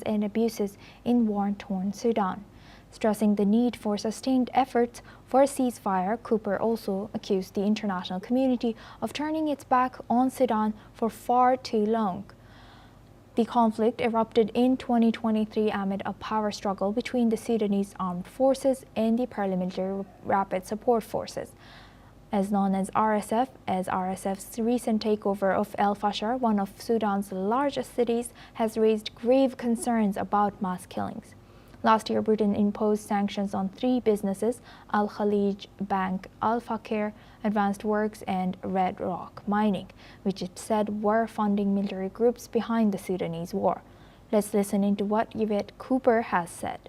and abuses in war-torn Sudan. Stressing the need for sustained efforts for a ceasefire, Cooper also accused the international community of turning its back on Sudan for far too long. The conflict erupted in 2023 amid a power struggle between the Sudanese armed forces and the paramilitary Rapid Support Forces, as known as RSF, as RSF's recent takeover of Fasher, one of Sudan's largest cities, has raised grave concerns about mass killings. Last year, Britain imposed sanctions on 3 businesses, Al Khalij Bank, Al Fakir Advanced Works, and Red Rock Mining, which it said were funding military groups behind the Sudanese war. Let's listen into what Yvette Cooper has said.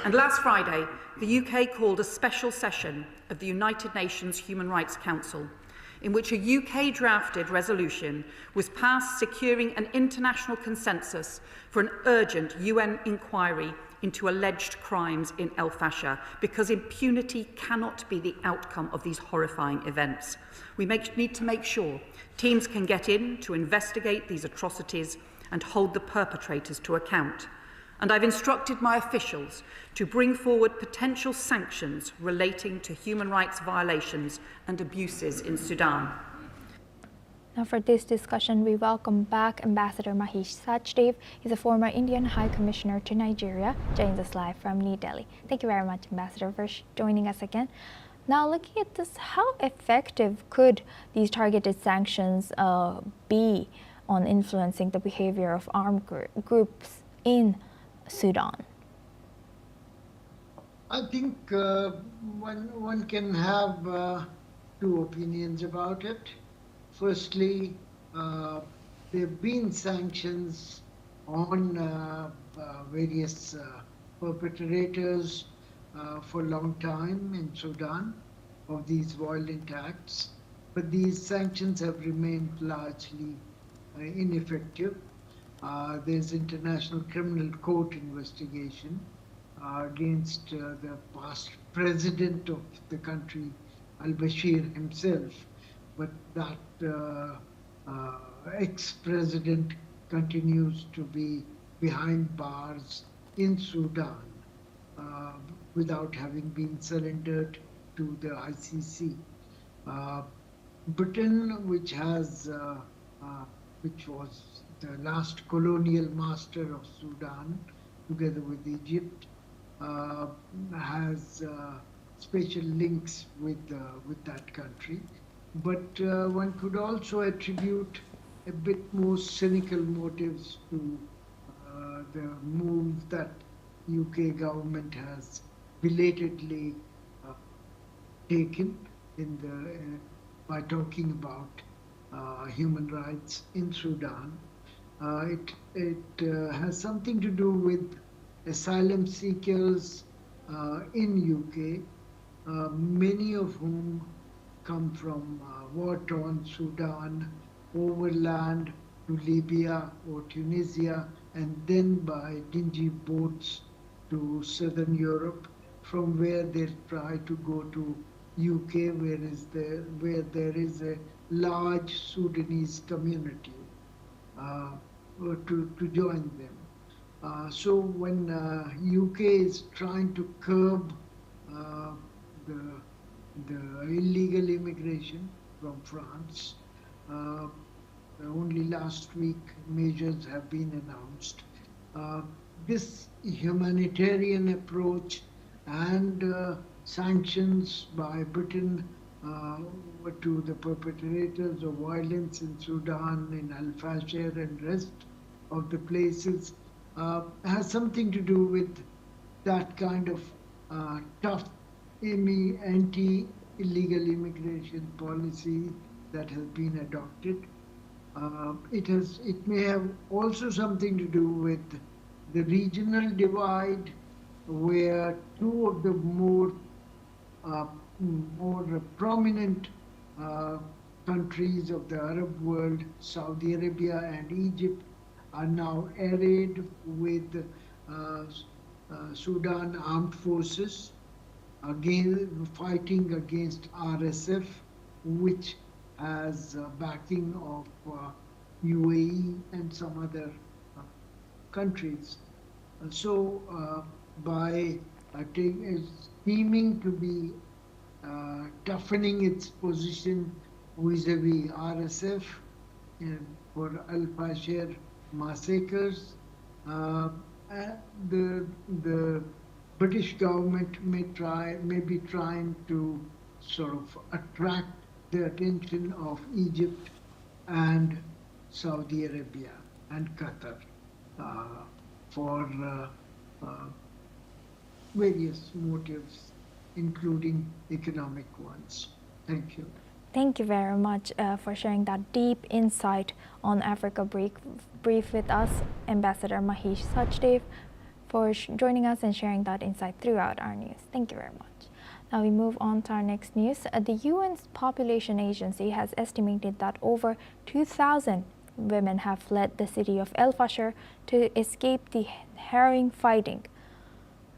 And last Friday, the UK called a special session of the United Nations Human Rights Council, in which a UK-drafted resolution was passed securing an international consensus for an urgent UN inquiry into alleged crimes in El Fasher, because impunity cannot be the outcome of these horrifying events. We need to make sure teams can get in to investigate these atrocities and hold the perpetrators to account. And I've instructed my officials to bring forward potential sanctions relating to human rights violations and abuses in Sudan. Now for this discussion, we welcome back Ambassador Mahesh Sachdev. He's a former Indian High Commissioner to Nigeria, joins us live from New Delhi. Thank you very much, Ambassador, for joining us again. Now, looking at this, how effective could these targeted sanctions be on influencing the behavior of armed groups in Sudan? I think one can have 2 opinions about it. Firstly, there have been sanctions on various perpetrators for a long time in Sudan of these violent acts, but these sanctions have remained largely ineffective. There's International Criminal Court investigation against the past president of the country, al-Bashir himself, but that ex-president continues to be behind bars in Sudan without having been surrendered to the ICC. Britain, which was the last colonial master of Sudan, together with Egypt, has special links with that country. But one could also attribute a bit more cynical motives to the move that UK government has belatedly taken by talking about human rights in Sudan. It has something to do with asylum seekers in UK, many of whom come from war-torn Sudan, overland to Libya or Tunisia, and then by dingy boats to southern Europe, from where they try to go to UK, where there is a large Sudanese community to join them. So when UK is trying to curb the illegal immigration from France, only last week measures have been announced. This humanitarian approach and sanctions by Britain to the perpetrators of violence in Sudan, in Al-Fasher and rest of the places has something to do with that kind of tough anti-illegal immigration policy that has been adopted. It may have also something to do with the regional divide, where 2 of the more prominent countries of the Arab world, Saudi Arabia and Egypt, are now allied with Sudan armed forces, again fighting against RSF, which has backing of UAE and some other countries. So by seeming to be toughening its position vis-a-vis RSF for Al-Fasher massacres, uh, the British government may be trying to sort of attract the attention of Egypt and Saudi Arabia and Qatar for various motives, including economic ones. Thank you. Thank you very much for sharing that deep insight on Africa Brief with us, Ambassador Mahesh Sachdev, for joining us and sharing that insight throughout our news. Thank you very much. Now we move on to our next news. The UN's Population Agency has estimated that over 2,000 women have fled the city of El Fasher to escape the harrowing fighting.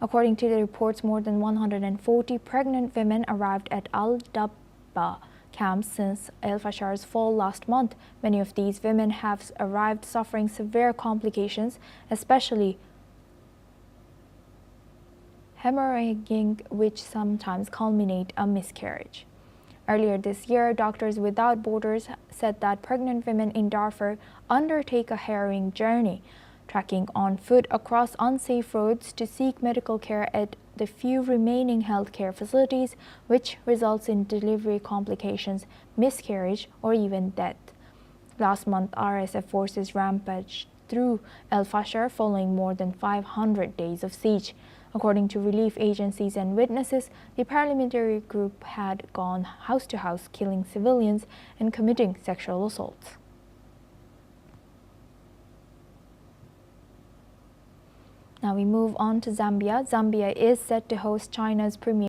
According to the reports, more than 140 pregnant women arrived at Al-Dabba camps since El Fasher's fall last month. Many of these women have arrived suffering severe complications, especially hemorrhaging, which sometimes culminate a miscarriage. Earlier this year, Doctors Without Borders said that pregnant women in Darfur undertake a harrowing journey, trekking on foot across unsafe roads to seek medical care at the few remaining healthcare facilities, which results in delivery complications, miscarriage, or even death. Last month, RSF forces rampaged through El Fasher following more than 500 days of siege. According to relief agencies and witnesses, the paramilitary group had gone house to house, killing civilians and committing sexual assaults. Now we move on to Zambia. Zambia is set to host China's premier